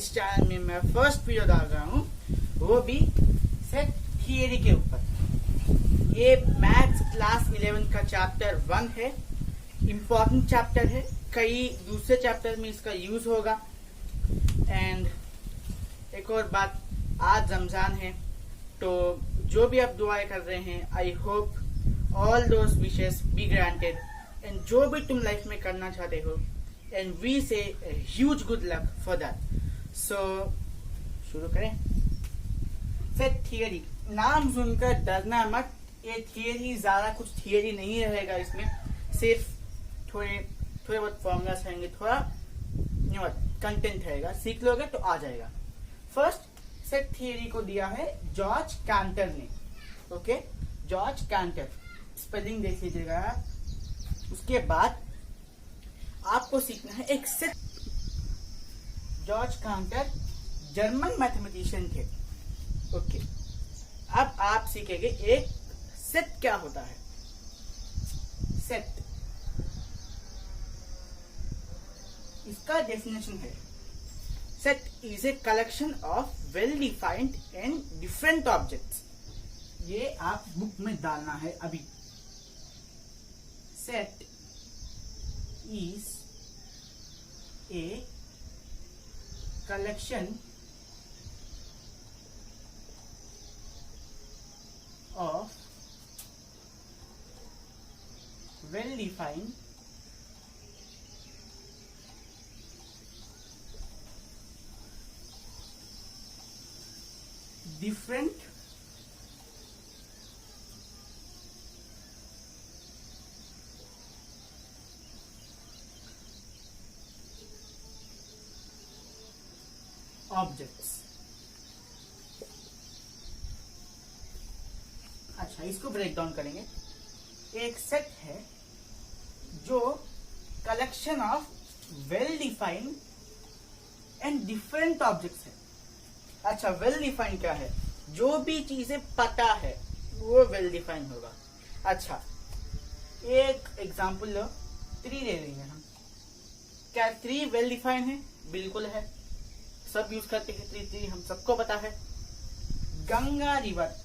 इस चैनल में मैं फर्स्ट वीडियो डाल रहा हूँ, वो भी सेट थियरी के ऊपर। ये मैथ्स क्लास 11 का चैप्टर 1 है, इम्पोर्टेंट चैप्टर है, कई दूसरे चैप्टर में इसका यूज होगा। एंड एक और बात, आज रमजान है, तो जो भी आप दुआएं कर रहे हैं, I hope all those wishes be granted, and जो भी तुम लाइफ में करना चाहते हो, and we say huge good luck for that. So शुरू करें। सेट थियरी, नाम सुनकर डरना मत, ये थियरी ज्यादा कुछ थियरी नहीं रहेगा, इसमें सिर्फ थोड़े बहुत फॉर्मूलास रहेंगे, थोड़ा कंटेंट रहेगा, सीख लोगे तो आ जाएगा। फर्स्ट सेट थियरी को दिया है जॉर्ज कैंटर ने। ओके, जॉर्ज कैंटर, स्पेलिंग देख लीजिएगा। उसके बाद आपको सीखना है एक set. George canter German mathematician थे। ओके, अब आप सीखेंगे एक सेट क्या होता है। सेट, इसका डेफिनेशन है, set is a collection of well defined and different objects. ये आप बुक में डालना है अभी। Set is a collection of well defined different objects। अच्छा, इसको ब्रेक डाउन करेंगे। एक सेट है जो collection of well defined and different objects है। अच्छा, वेल डिफाइंड क्या है? जो भी चीजें पता है वो वेल डिफाइंड होगा। अच्छा, एक एग्जांपल लो, 3 ले लेंगे हम। क्या 3 वेल डिफाइंड है? बिल्कुल है, सब यूज करते हैं 3, हम सबको पता है। गंगा रिवर,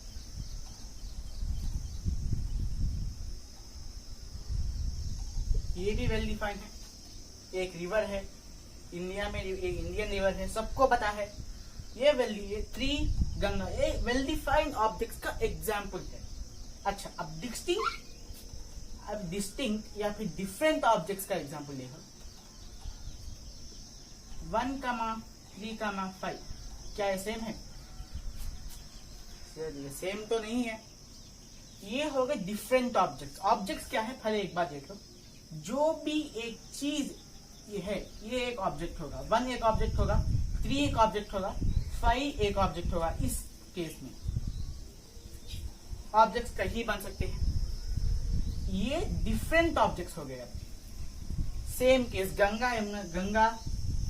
ये भी वेल डिफाइंड है, एक रिवर है, इंडिया में एक इंडियन रिवर है, सबको पता है। ये 3 गंगा, ये वेल डिफाइंड ऑब्जेक्ट्स का एग्जाम्पल है। अच्छा, अब डिस्टिंक्ट या फिर डिफरेंट ऑब्जेक्ट्स का एग्जाम्पल देखो। 1, 3, 5, क्या ये सेम है? सेम तो नहीं है। ये हो गए डिफरेंट ऑब्जेक्ट्स। ऑब्जेक्ट्स क्या है, पहले एक बार देख लो। जो भी एक चीज ये है, ये एक ऑब्जेक्ट होगा। 1 एक ऑब्जेक्ट होगा, 3 एक ऑब्जेक्ट होगा, 5 एक ऑब्जेक्ट होगा। इस केस में ऑब्जेक्ट्स कहीं बन सकते हैं। ये डिफरेंट ऑब्जेक्ट्स हो गए। सेम केस, गंगा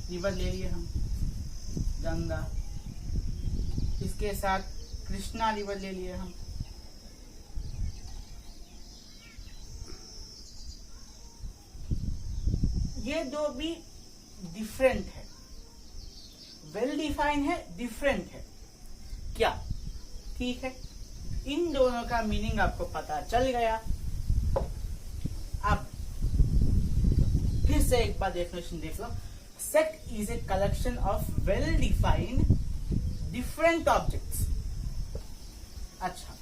रिवर ले लिए हम, गंगा, इसके साथ कृष्णा रिवर ले लिए हम। ये दो भी डिफरेंट है, वेल डिफाइंड है, डिफरेंट है। क्या? ठीक है, इन दोनों का मीनिंग आपको पता चल गया। अब फिर से एक बार डेफिनेशन देख लो। Set is a collection of well defined different objects. अच्छा,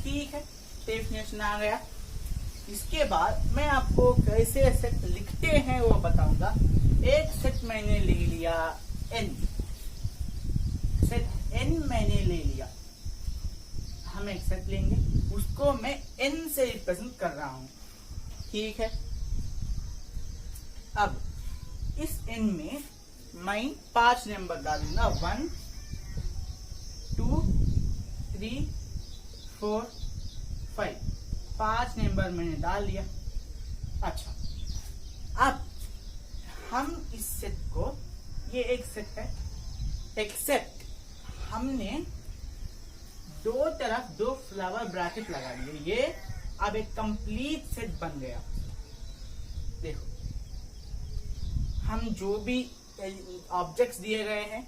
ठीक है, डेफिनेशन आ गया। इसके बाद मैं आपको कैसे सेट लिखते हैं वो बताऊंगा। एक सेट मैंने ले लिया n, सेट n मैंने ले लिया। हम एक सेट लेंगे, उसको मैं n से रिप्रेजेंट कर रहा हूं। ठीक है, अब इस n में मैं 5 नंबर डालूंगा। 1, 2, 3, 4, 5, 5 नंबर मैंने डाल दिया। अच्छा, अब हम इस सेट को, ये एक सेट है, एक्सेप्ट हमने दो तरफ 2 फ्लावर ब्रैकेट लगा दिए। ये अब एक कंप्लीट सेट बन गया। देखो, हम जो भी ऑब्जेक्ट्स दिए गए हैं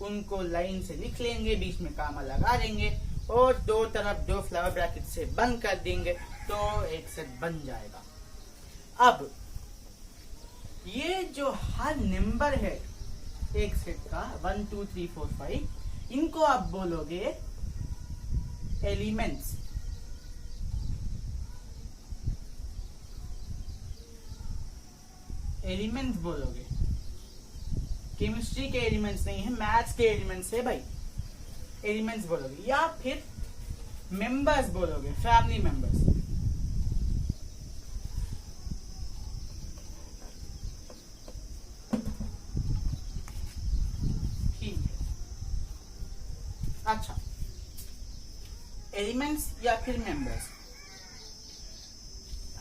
उनको लाइन से लिख लेंगे, बीच में कामा लगा देंगे और दो तरफ दो फ्लावर ब्रैकेट से बंद कर देंगे तो एक सेट बन जाएगा। अब ये जो हर नंबर है एक सेट का 1 2 3 4 5 इनको आप बोलोगे एलिमेंट्स। एलिमेंट्स बोलोगे, केमिस्ट्री के एलिमेंट्स नहीं है, मैथ्स के एलिमेंट्स है भाई। एलिमेंट्स बोलोगे या फिर मेंबर्स बोलोगे, फैमिली मेंबर्स। ठीक है, अच्छा एलिमेंट्स या फिर मेंबर्स।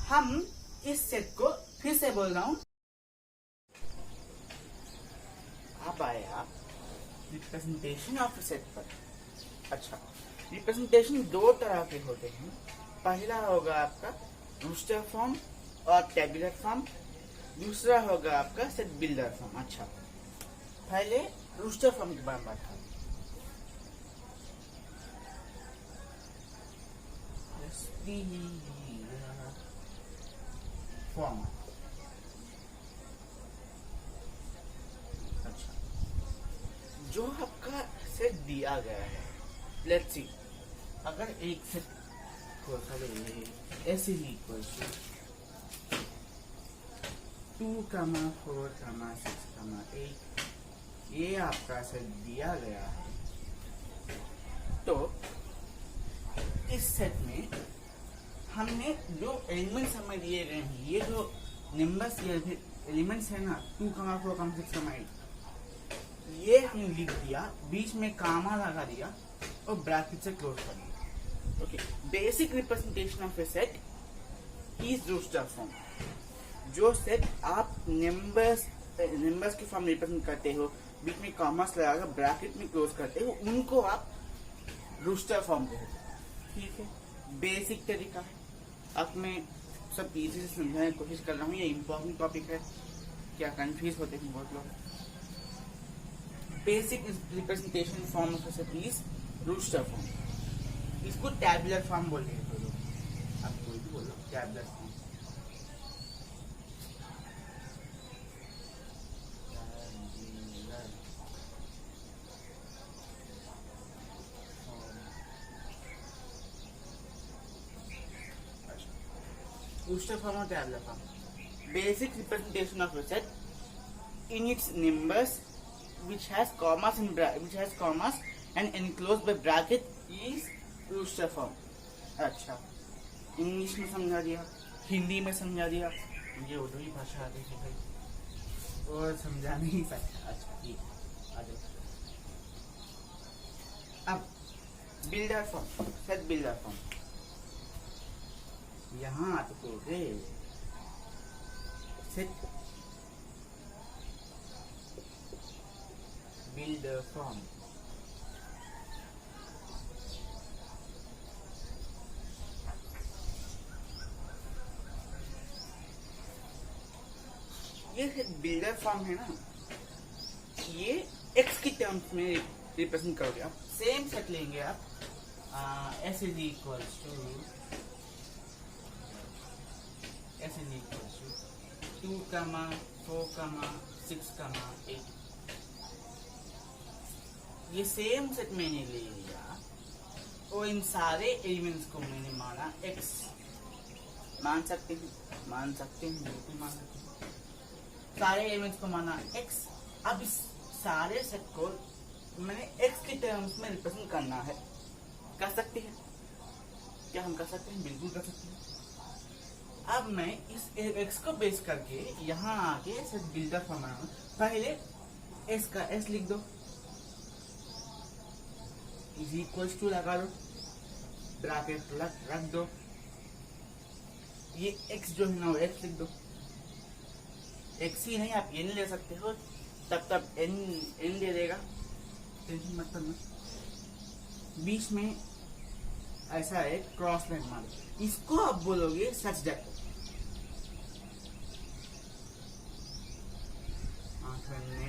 हम इस सेट को फिर से बोल रहा हूं, अब आए आप रिप्रेजेंटेशन ऑफ सेट पर। अच्छा, रिप्रेजेंटेशन दो तरह के होते हैं। पहला होगा आपका रूस्टर फॉर्म और टेबुलर फॉर्म, दूसरा होगा आपका सेट बिल्डर फॉर्म। अच्छा, पहले रूस्टर फॉर्म के बारे में बात करें। फॉर्म, अच्छा, जो आपका सेट दिया गया है, लेट्स सी अगर एक सेट को S is equals to 2, 4, 6, 8 ये आपका सेट दिया गया है, तो इस सेट में हमने जो एलिमेंट्स हमें दिए गए हैं, ये जो नंबर्स एलिमेंट्स है ना 2, 4, 6, 8 ये हमने लिख दिया, बीच में कामा लगा दिया और ब्रैकेट से क्लोज कर दिया। Okay, basic representation of a set is roster form. जो सेट आप नंबर्स के फॉर्म रिप्रेजेंट करते हो, बीच में कॉमास लगाकर ब्रैकेट में क्लोज करते हो, उनको आप रूस्टर फॉर्म कहते हो। ठीक है, बेसिक तरीका है। अब मैं सब इजी से समझाने की कोशिश कर रहा हूँ, ये इम्पोर्टेंट टॉपिक है, क्या कंफ्यूज होते हैं बहुत लोग। Basic representation form of set is roster form. इसको टैबुलर फॉर्म बोलते हैं तो लोग, आप कोई भी बोलो tabular form. Booster form or tabular form. Basic representation of a set in its numbers which has commas and enclosed by bracket is booster form. अच्छा, इंग्लिश में समझा दिया, हिंदी में समझा दिया, मुझे उर्दू ही भाषा आती है भाई और समझा नहीं सकता। अच्छा ठीक, आ जाओ। अब builder form, set builder form, यहाँ आपको सेट बिल्डर फॉर्म। ये सेट बिल्डर फॉर्म है ना, ये एक्स की टर्म्स में रिप्रेजेंट करोगे आप। सेम सेट लेंगे आप, S is equals to 2, 4, 6, 8। ये सेम सेट मैंने ले लिया और इन सारे एलिमेंट्स को मैंने माना x। मान सकते हैं, बिल्कुल मान सकते हैं। सारे एलिमेंट्स को माना x। अब इस सारे सेट को मैंने x के टर्म्स में रिप्रेजेंट करना है। कर सकते हैं क्या? हम कर सकते हैं, बिल्कुल कर सकते हैं। अब मैं इस x को बेस करके यहाँ आके सेट बिल्डर फॉर्म बनाऊंगा। पहले s का s लिख दो, इज इक्वल्स टू लगा दो, ब्रैकेट रख दो। ये x जो है ना वो x लिख दो। x ही नहीं, आप n ले सकते हो, तब n दे देगा, टेंशन मत करना। बीच में ऐसा है क्रॉस लाइन मान, इसको आप बोलोगे सच दैट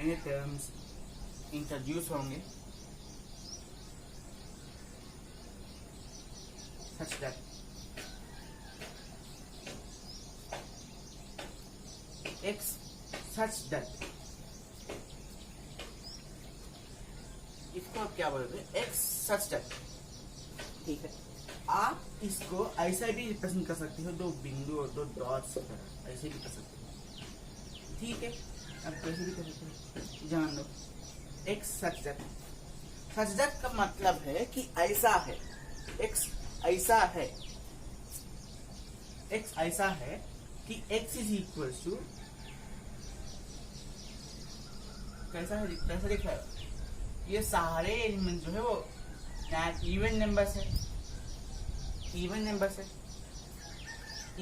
नए टर्म्स इंट्रोड्यूस होंगे such that x such that इसको आप क्या बोलते हैं x such that, ठीक है। आप इसको ऐसा भी रिप्रेजेंट कर सकते हो, दो बिंदु और दो डॉट्स की तरह ऐसे भी कर सकते हो, ठीक है। अब कैसे भी कर सकते हो जान लो। x such that का मतलब है कि ऐसा है, x ऐसा है, x ऐसा है कि x इज इक्वल टू कैसा है, कैसा दिख रहा है, ये सारे एलिमेंट जो है वो इवन नंबर्स है, इवन नंबर्स है।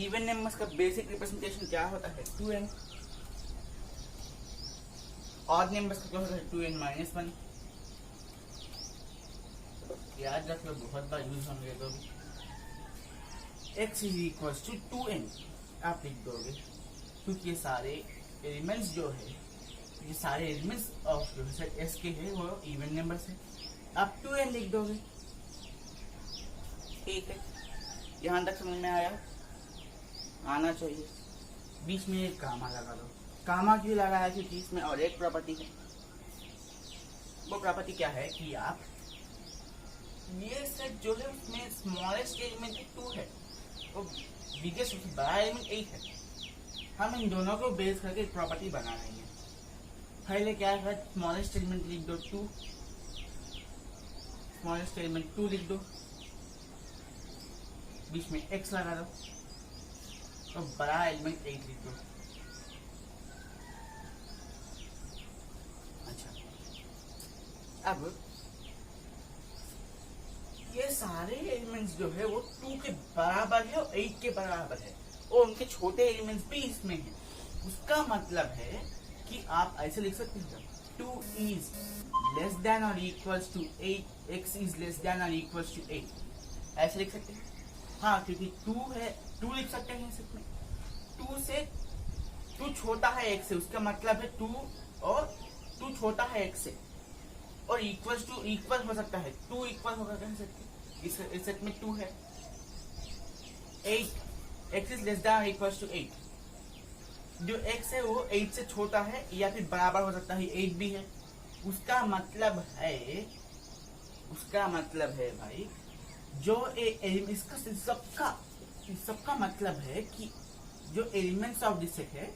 इवन नंबर्स का बेसिक रिप्रेजेंटेशन क्या होता है 2n, ऑड नंबर्स का क्या होता है 2n-1। याद रख लो, बहुत बार यूज होंगे। तो x is equal to 2n आप लिख दोगे, क्योंकि ये सारे एलिमेंट्स जो है, ये सारे एलिमेंट्स ऑफ जो है s के है वो इवन नंबर्स है, आप 2n लिख दोगे, ठीक है। यहाँ तक समझ में आया, आना चाहिए। बीच में एक कामा लगा दो। कामा क्यों लगाया, क्योंकि इसमें और एक प्रॉपर्टी है। वो प्रॉपर्टी क्या है कि आप ये सेट जो है उसमें स्मॉलेस्ट एलिमेंट 2 है और बिगेस्ट बड़ा एलिमेंट 8 है। हम इन दोनों को बेस करके एक प्रॉपर्टी बना रहे हैं। पहले क्या है, स्मॉलेस्ट एलिमेंट लिख दो 2, स्मॉलेस्ट एलिमेंट 2 लिख दो, बीच में x लगा दो और बड़ा एलिमेंट 8 लिख दो। अच्छा, अब ये सारे एलिमेंट्स जो है वो 2 के बराबर है और 8 के बराबर है और उनके छोटे एलिमेंट्स भी इसमें हैं। उसका मतलब है कि आप ऐसे लिख सकते हैं 2 is less than or equals to 8, x is less than or equals to 8, ऐसे लिख सकते हैं। हाँ, क्योंकि 2 है, 2 लिख सकते हैं इसमें। 2 छोटा है x से, उसका मतलब है 2 और 2 छोटा है x से, और इक्वल टू इक्वल हो सकता है, 2 इक्वल होगा कह सकते। इस सेट में 2 है। 8, x is less than equal to 8, जो x है वो 8 से छोटा है या फिर बराबर हो सकता है, 8 भी है। उसका मतलब है भाई, जो इसका सबका मतलब है कि जो एलिमेंट्स ऑफ दिस सेट है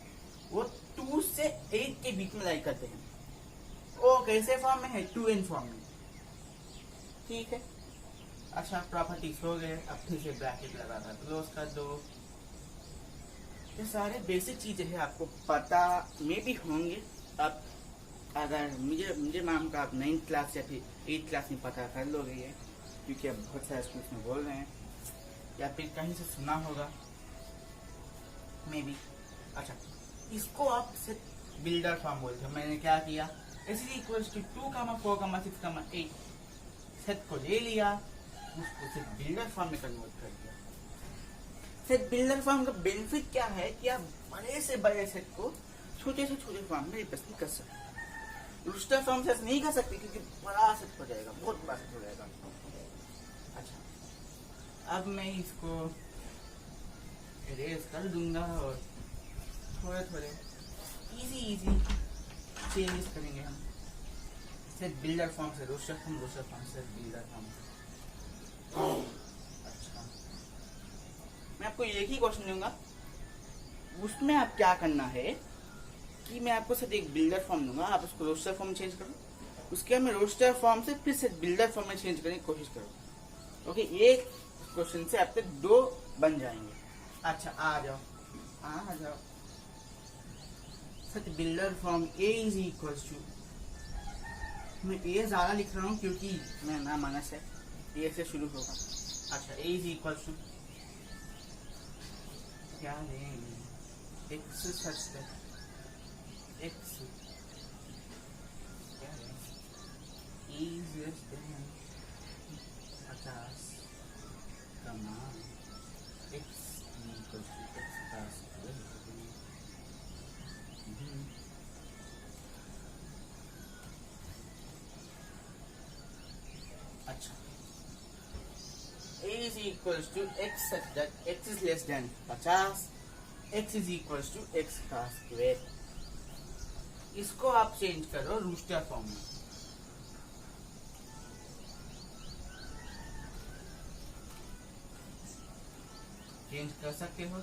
वो 2 से 8 के बीच में लाई करते हैं। ओ कैसे फॉर्म में है, 2n फॉर्म में, ठीक है। अच्छा, प्रॉपर्टीज हो गए। अब फिर से ब्रैकेट लगा था, क्लोज कर दो। ये सारे बेसिक चीजें हैं, आपको पता में भी होंगे। अब अगर मुझे मैम का आप 9th क्लास या फिर 8th क्लास में पता कर लोगे ये, क्योंकि अब बहुत सारे स्कूल्स में बोल रहे हैं या फिर कहीं से सुना होगा मे बी। अच्छा, इसको आप सिर्फ बिल्डर फॉर्म बोलते हो। मैंने क्या किया, s is equals to 2, 4, 6, 8 set को ले लिया, उसको सिर्फ बिल्डर फॉर्म में कन्वर्ट कर दिया। सेट बिल्डर फॉर्म का बेनिफिट क्या है कि आप बड़े से बड़े सेट को छोटे से छोटे फॉर्म में रिप्रेजेंट कर सकते हैं। रूस्टर फॉर्म से नहीं कर सकते क्योंकि बड़ा सेट हो जाएगा, बहुत बड़ा सेट हो जाएगा। अच्छा, अब मैं इसको इरेज कर दूंगा और थोड़े इजी चेंजेस करेंगे हम। सेट बिल्डर फॉर्म से रोस्टर फॉर्म से बिल्डर फॉर्म। अच्छा, मैं आपको एक ही क्वेश्चन दूंगा, उसमें आप क्या करना है कि मैं आपको सिर्फ एक बिल्डर फॉर्म दूंगा, आप उसको रोस्टर फॉर्म में चेंज करो, उसके बाद मैं रोस्टर फॉर्म से फिर से बिल्डर फॉर्म में चेंज करने की कोशिश करो। ओके, एक क्वेश्चन से आपके 2 बन जाएंगे। अच्छा, आ जाओ। Such builder form A is equal to, मैं A ज्यादा लिख रहा हूँ क्योंकि मैं ना मानस है, A से शुरू होगा। अच्छा, A इज इक्वल टू क्या लेंगे, x सच x क्या लेंगे, is less then 50 comma x equal to x+। is equals to x such that x is less than 50, x is equals to x का स्क्वायर। इसको आप चेंज करो rooster form में। Change कर सकते हो,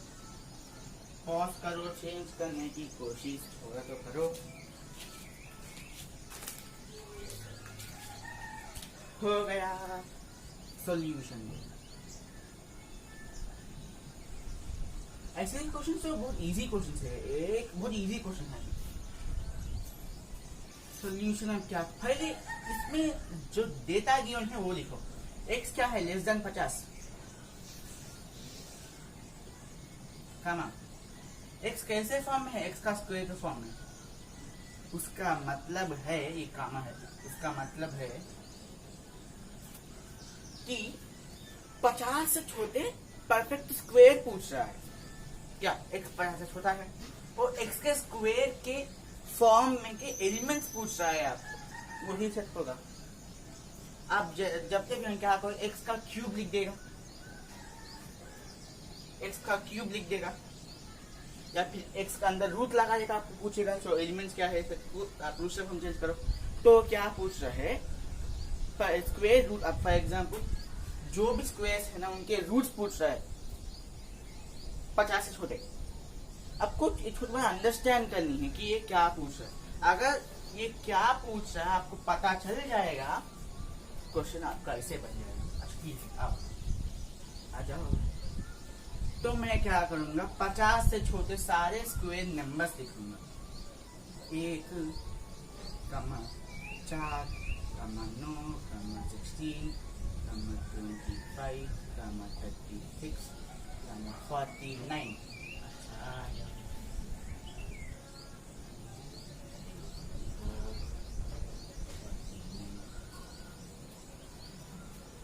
पॉज करो, चेंज करने की कोशिश थोड़ा तो करो। हो गया सॉल्यूशन। ऐसे क्वेश्चन तो बहुत इजी क्वेश्चन है, एक बहुत इजी क्वेश्चन है। सॉल्यूशन अब क्या, पहले इसमें जो डेटा गिवन है वो लिखो। x क्या है, लेस देन 50, कामा x कैसे फॉर्म में है, x का स्क्वायर के फॉर्म में। उसका मतलब है, ये कामा है, उसका मतलब है कि 50 से छोटे परफेक्ट स्क्वायर पूछ रहा है क्या, x 50 से छोटा है और x के स्क्वायर के फॉर्म में के एलिमेंट्स पूछ रहा है आपको, वही सेट होगा। आप जब तक क्या करो, x का क्यूब लिख देगा, x का क्यूब लिख देगा, या फिर x का अंदर रूट लगा देगा। आपको पूछेगा तो एलिमेंट्स क्या है, आप रूट से चेंज करो। तो क्या पूछ रहा है, स्क्वायर रूट। अब फॉर एग्जांपल जो भी स्क्वायर्स है ना, उनके रूट्स पूछ रहा है 50 से छोटे। अब कुछ छोटा अंडरस्टैंड करनी है कि ये क्या पूछ रहा है। अगर ये क्या पूछ रहा है आपको पता चल जाएगा, क्वेश्चन आपका ऐसे बन जाएगा। अच्छा ठीक है, आ जाओ। तो मैं क्या करूंगा, 50 से छोटे सारे स्क्वायर नंबर्स लिखूंगा। 1, 4, 9, 16, 25, 36, 49। अच्छा,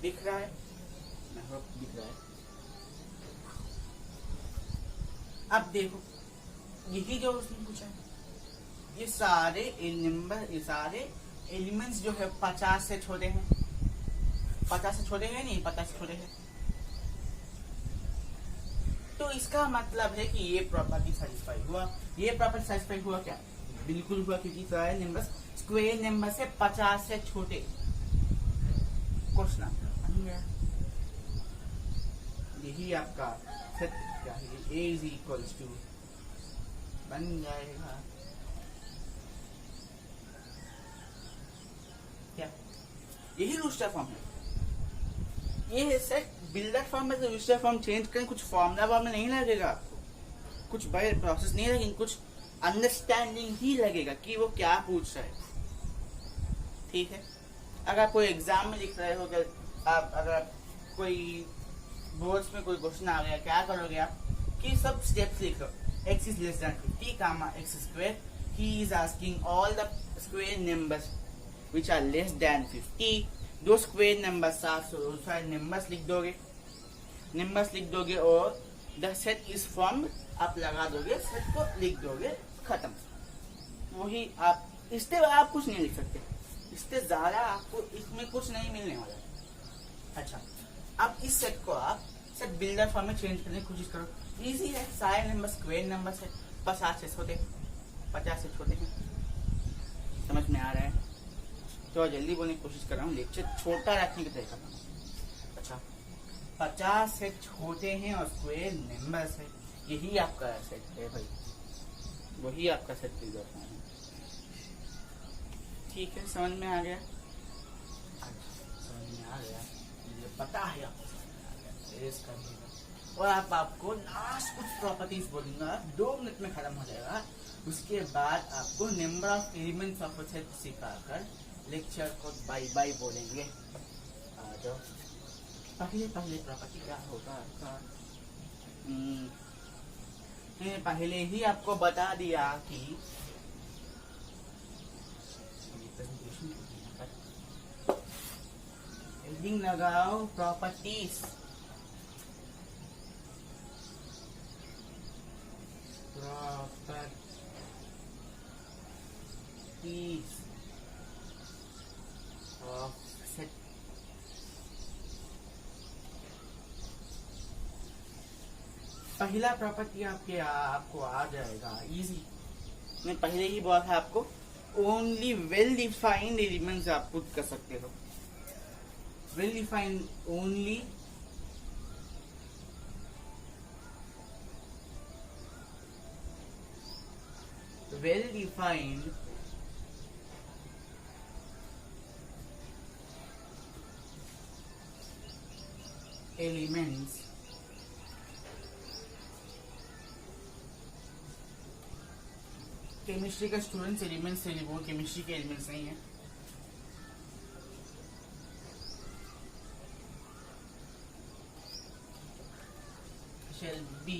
दिख रहा है, मैं होप दिख रहा है। अब देखो, यही जो उसने पूछा है, ये सारे नंबर, ये सारे एलिमेंट्स जो है 50 से छोटे हैं। 50 से छोटे हैं नहीं, 50 से छोटे हैं। तो इसका मतलब है कि ये प्रॉपर्टी सेटिस्फाई हुआ। ये प्रॉपर्टी सेटिस्फाई हुआ क्या, बिल्कुल हुआ, क्योंकि सारे नंबर्स स्क्वायर नंबर से 50 से छोटे। क्वेश्चन बन गया। यही आपका सेट क्या है, a is equals to बन जाएगा क्या, यही रूस्टर फॉर्म है। ये सेट बिल्डर फॉर्म में रूस्टर फॉर्म चेंज करें, कुछ फॉर्मूला फॉर्म में नहीं लगेगा आपको, कुछ बड़े प्रोसेस नहीं लगेगी, कुछ अंडरस्टैंडिंग ही लगेगा कि वो क्या पूछ रहा है। ठीक है, अगर आप कोई एग्जाम में लिख रहे हो, अगर कोई बोर्ड्स में कोई क्वेश्चन आ गया, क्या करोगे आप कि सब स्टेप्स लिख लो। x is less than 50, comma x square. He is asking all the square numbers which are less than 50. दो स्क्वायर नंबर्स, 700 नंबर्स लिख दोगे, और द सेट इज फॉर्म आप लगा दोगे, सेट को लिख दोगे, खत्म। वही आप, इससे आप कुछ नहीं लिख सकते, इससे ज्यादा आपको इसमें कुछ नहीं मिलने वाला। अच्छा, अब इस सेट को आप सेट बिल्डर फॉर्म में चेंज करने की कोशिश करो। इजी है, सारे नंबर स्क्वायर नंबर है, 50 से छोटे, 50 से छोटे हैं। समझ में आ रहा है? तो जल्दी बोलने की कोशिश कर रहा हूँ, लेक्चर छोटा रखने की तरीका। अच्छा, 50 से छोटे हैं और स्क्वायर नंबर्स है, यही आपका सेट है भाई, वही आपका सेट बिल्डर फॉर्म है। ठीक है, समझ में आ गया? समझ में आ गया, मुझे पता है आपको कर देगा। और आपको लास्ट कुछ प्रॉपर्टीज बोलूंगा, 2 मिनट में खत्म हो जाएगा। उसके बाद आपको number of elements of set सिखाकर लेक्चर को बाय बाय बोलेंगे। आ जाओ, पहले प्रॉपर्टी क्या होगा आपका, मैंने पहले ही आपको बता दिया कि हेडिंग लगाओ, प्रॉपर्टीज, of set। पहला प्रॉपर्टी आपको आ जाएगा इजी। मैं पहले ही बोला था आपको, ओनली वेल डिफाइंड एलिमेंट्स आप पुट कर सकते हो। Well defined only well defined elements chemistry का स्टूडेंट्स एलिमेंट्स से वो केमिस्ट्री के एलिमेंट्स नहीं है। shall be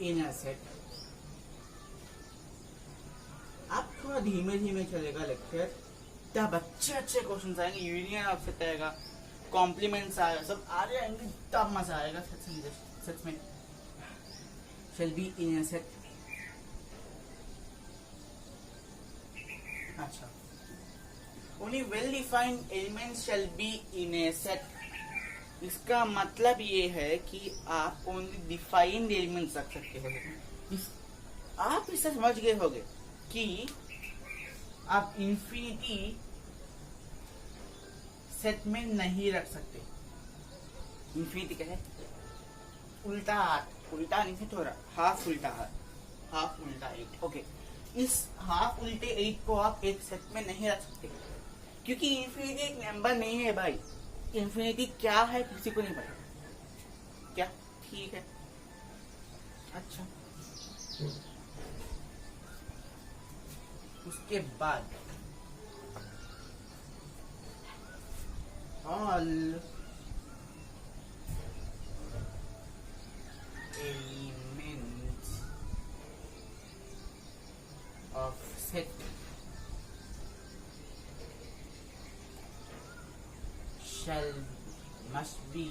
in a set। आप थोड़ा धीमे धीमे चलेगा लेक्चर, तब अच्छे अच्छे क्वेश्चन आएंगे, यूनियन ऑफ सेट आएगा, कॉम्प्लीमेंट्स आएगा, सब आ जाएंगे, तब मजा आएगा सच में। shall be in a set। अच्छा, only well defined elements shall be in a set। इसका मतलब ये है कि आप ओनली डिफाइंड एलिमेंट्स रख सकते हो। आप इससे समझ गए होंगे कि आप इंफिनिटी सेट में नहीं रख सकते। इंफिनिटी क्या है? उल्टा नहीं है, थोड़ा हाफ उल्टा 8। ओके, इस हाफ उल्टे 8 को आप एक सेट में नहीं रख सकते, क्योंकि इंफिनिटी एक नंबर नहीं है भाई। इंफिनिटी क्या है किसी को नहीं पता। क्या? ठीक है, अच्छा। उसके बाद all elements of set must be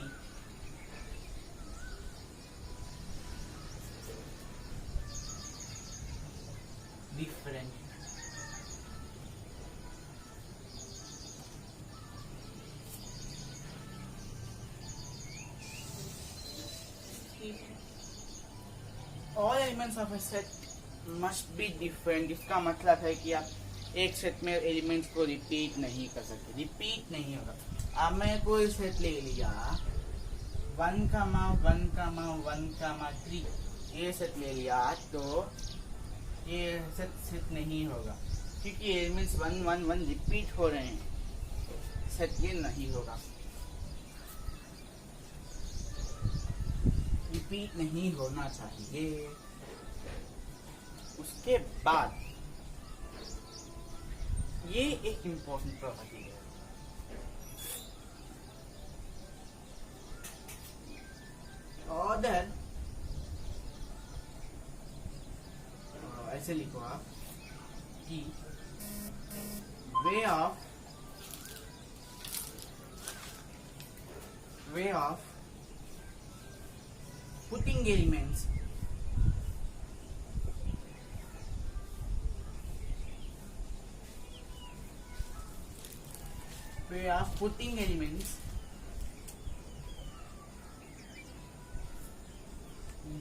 different। All elements of a set must be different। इसका मतलब है कि आप एक सेट में एलिमेंट्स को रिपीट नहीं कर सकते, रिपीट नहीं होगा। अब मैं कोई सेट ले लिया 1,1,1,3, ये सेट ले लिया, तो ये सेट नहीं होगा, क्योंकि एलिमेंट्स 1 1 1 रिपीट हो रहे हैं, सेट ये नहीं होगा, रिपीट नहीं होना चाहिए। उसके बाद ये एक इम्पोर्टेंट प्रॉपर्टी है, ऑर्डर। ऐसे लिखो आप कि way of putting elements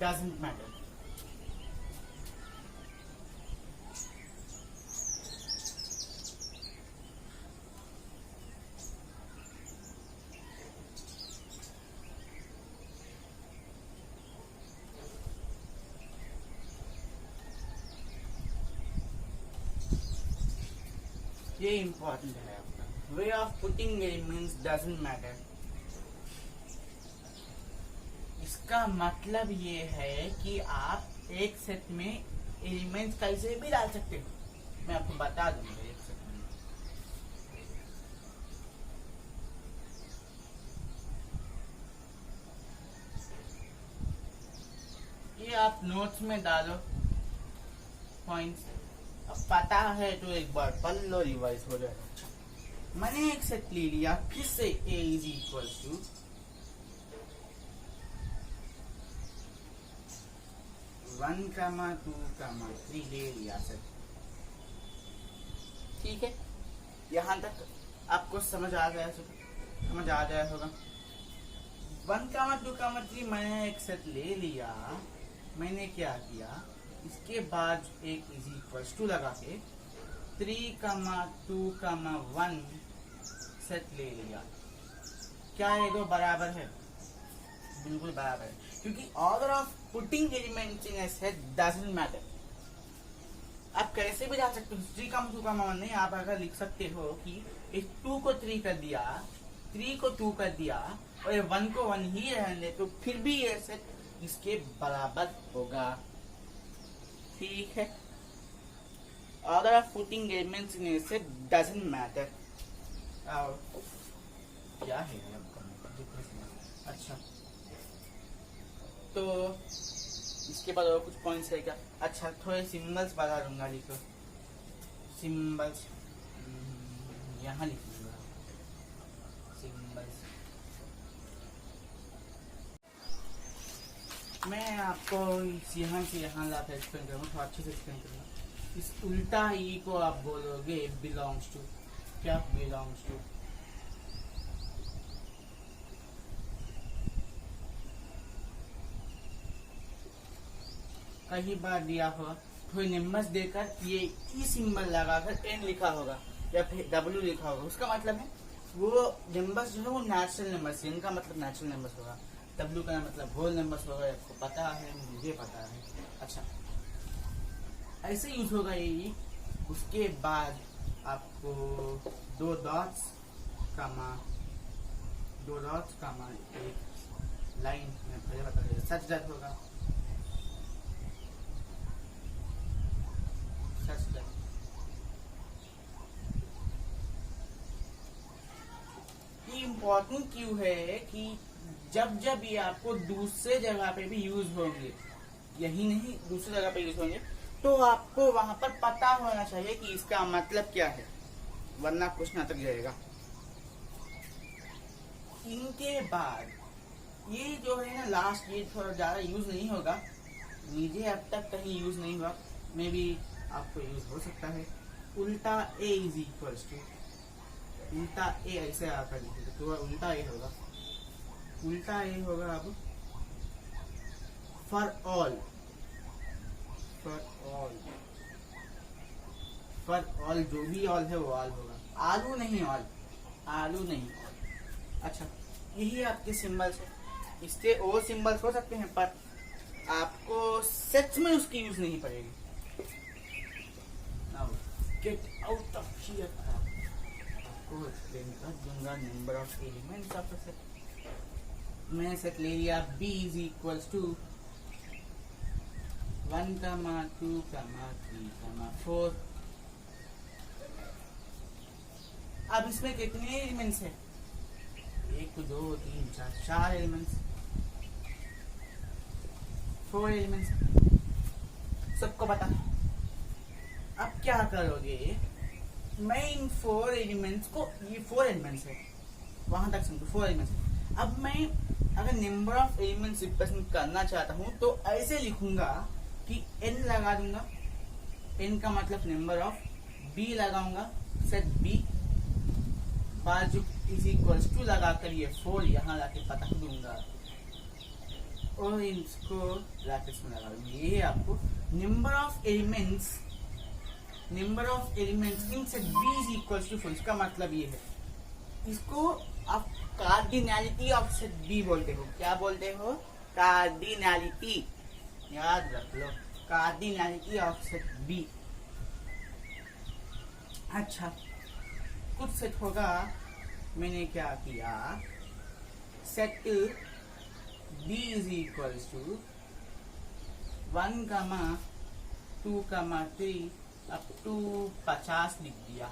doesn't matter। ये इंपॉर्टेंट है आपका, way of putting elements doesn't matter. इसका मतलब ये है कि आप एक सेट में एलिमेंट्स कैसे भी डाल सकते हो, मैं आपको बता दूंगा एक सेट में। ये आप नोट्स में डालो पॉइंट्स, अब पता है तो एक बार पढ़ लो, रिवाइज हो जाएगा। मैंने एक सेट ले लिया, फिर से a इज इक्वल टू 1,2,3 ले लिया सेट। ठीक है, यहाँ तक आपको समझ आ गया होगा। 1, 2, 3 मैंने एक सेट ले लिया। मैंने क्या किया, इसके बाद एक इज इक्वल्स टू लगा के 3, 2, 1 सेट ले लिया। क्या ये दो बराबर है? बिल्कुल बराबर है, क्योंकि order of putting elements in A set doesn't matter. आप कैसे भी जा सकते हो, 3, 2, 1 नहीं, आप अगर लिख सकते हो कि इस 2 को 3 कर दिया, 3 को 2 कर दिया और ये 1 को 1 ही रहने दे, तो फिर भी ये सेट इसके बराबर होगा। ठीक है, order of putting elements in A set doesn't matter. क्या है अच्छा, तो इसके बाद और कुछ पॉइंट्स है क्या? अच्छा, थोड़े सिंबल्स बता दूंगा, लिखो सिंबल्स, यहाँ लिखूंगा सिंबल्स। मैं आपको यहाँ से यहाँ लाकर एक्सप्लेन करूँगा, तो अच्छे से एक्सप्लेन करूँगा। इस उल्टा ई को आप बोलोगे बिलोंग्स टू। क्या बिलोंग्स टू? कई बार दिया होगा, थोड़े नंबर्स देकर ये ई सिंबल लगाकर एन लिखा होगा या फिर डब्ल्यू लिखा होगा, उसका मतलब है वो नंबर्स जो है वो नेचुरल नंबर्स, एन का मतलब नेचुरल नंबर्स होगा, डब्ल्यू का मतलब होल नंबर्स होगा। आपको पता है, मुझे पता है। अच्छा, ऐसे यूज होगा ये। उसके बाद आपको 2 डॉट्स कामा एक लाइन में पहले बता देगा, सच दैट होगा। इम्पोर्टेंट क्यों है कि जब जब ये आपको दूसरे जगह पे भी यूज होंगे, यही नहीं दूसरी जगह पे यूज होंगे, तो आपको वहां पर पता होना चाहिए कि इसका मतलब क्या है, वरना क्वेश्चन अटक जाएगा। इनके बाद ये जो है ना लास्ट, ये थोड़ा ज्यादा यूज नहीं होगा, मुझे अब तक कहीं यूज नहीं हुआ, मे बी आपको यूज हो सकता है। उल्टा ए इज इक्वल्स टू, उल्टा ए ऐसे आकर लिखेगा तो उल्टा ए होगा, उल्टा ए होगा अब फॉर ऑल, फॉर ऑल जो भी ऑल है वो ऑल होगा, आलू नहीं ऑल, आलू नहीं ऑल। अच्छा, यही आपके सिंबल्स है। इसके और सिंबल्स हो सकते हैं पर आपको सच में उसकी यूज नहीं पड़ेगी। Now get out of here, आपको एक्सप्लेन कर दूंगा number of elements of a set. मैं सेट ले लिया b इज इक्वल्स टू 1, 2, 3, 4। अब इसमें कितने एलिमेंट्स हैं? 1, 2, 3, 4 एलिमेंट्स, 4 एलिमेंट्स, सबको पता है। अब क्या करोगे, मैं इन 4 एलिमेंट्स को, ये 4 एलिमेंट्स है, वहां तक समझो 4 एलिमेंट्स है। अब मैं अगर नंबर ऑफ एलिमेंट्स रिप्रेजेंट करना चाहता हूं तो ऐसे लिखूंगा कि n लगा दूंगा, n का मतलब नंबर ऑफ, b लगाऊंगा सेट b, बाजू इज इक्वल्स टू लगाकर ये 4 यहाँ लाके पता दूंगा और इसको ब्रैकेट्स में लगा दूंगा। ये आपको number of elements in set b is equals to 4, इसका मतलब ये है, इसको आप कार्डिनैलिटी ऑफ सेट b बोलते हो। क्या बोलते हो? कार्डिनैलिटी, याद रख लो, कार्डिनैलिटी ऑफ सेट b। अच्छा, कुछ सेट होगा, मैंने क्या किया, set b is equals to 1, 2, 3 up to 50 लिख दिया।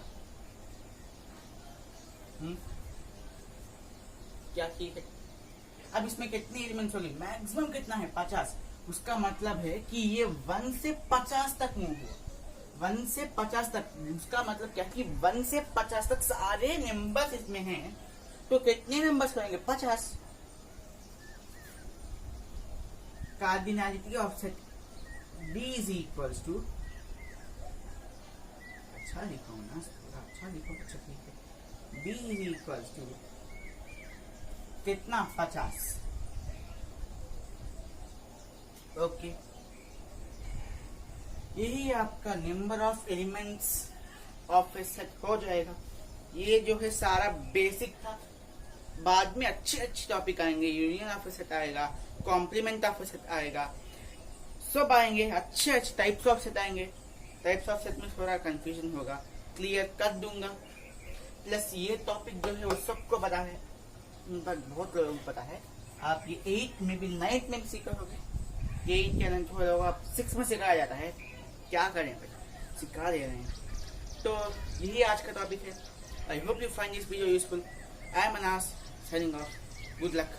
क्या ठीक है? अब इसमें कितने एलिमेंट्स होंगे? मैक्सिमम कितना है? 50। उसका मतलब है कि ये 1 से 50 तक मूव हुआ, 1 से 50 तक। उसका मतलब क्या कि 1 से 50 तक सारे नंबर्स इसमें हैं, तो कितने नंबर्स होंगे? 50। Cardinality of set b is equals to, अच्छा लिखो ना, अच्छा लिखो, अच्छा ठीक है, b इज इक्वल्स टू कितना? 50। ओके, यही आपका number of elements of a set हो जाएगा। ये जो है सारा बेसिक था। बाद में अच्छे अच्छे टॉपिक आएंगे, यूनियन ऑफ ए सेट आएगा, कॉम्प्लीमेंट ऑफ ए सेट आएगा, सब आएंगे, अच्छे अच्छे टाइप्स ऑफ सेट आएंगे। टाइप्स ऑफ सेट में थोड़ा कंफ्यूजन होगा, क्लियर कर दूंगा। प्लस ये टॉपिक जो है वो सबको पता है, बहुत लोगों को पता है। आप ये 8 में भी 9 में भी सीख होगे। 8 के अंदर थोड़ा आप 6 में सिखाया जाता है, क्या करें भाई, सिखा दे रहे हैं। तो यही आज का टॉपिक है। I hope you find this video useful. I am Anas, signing off. Good luck.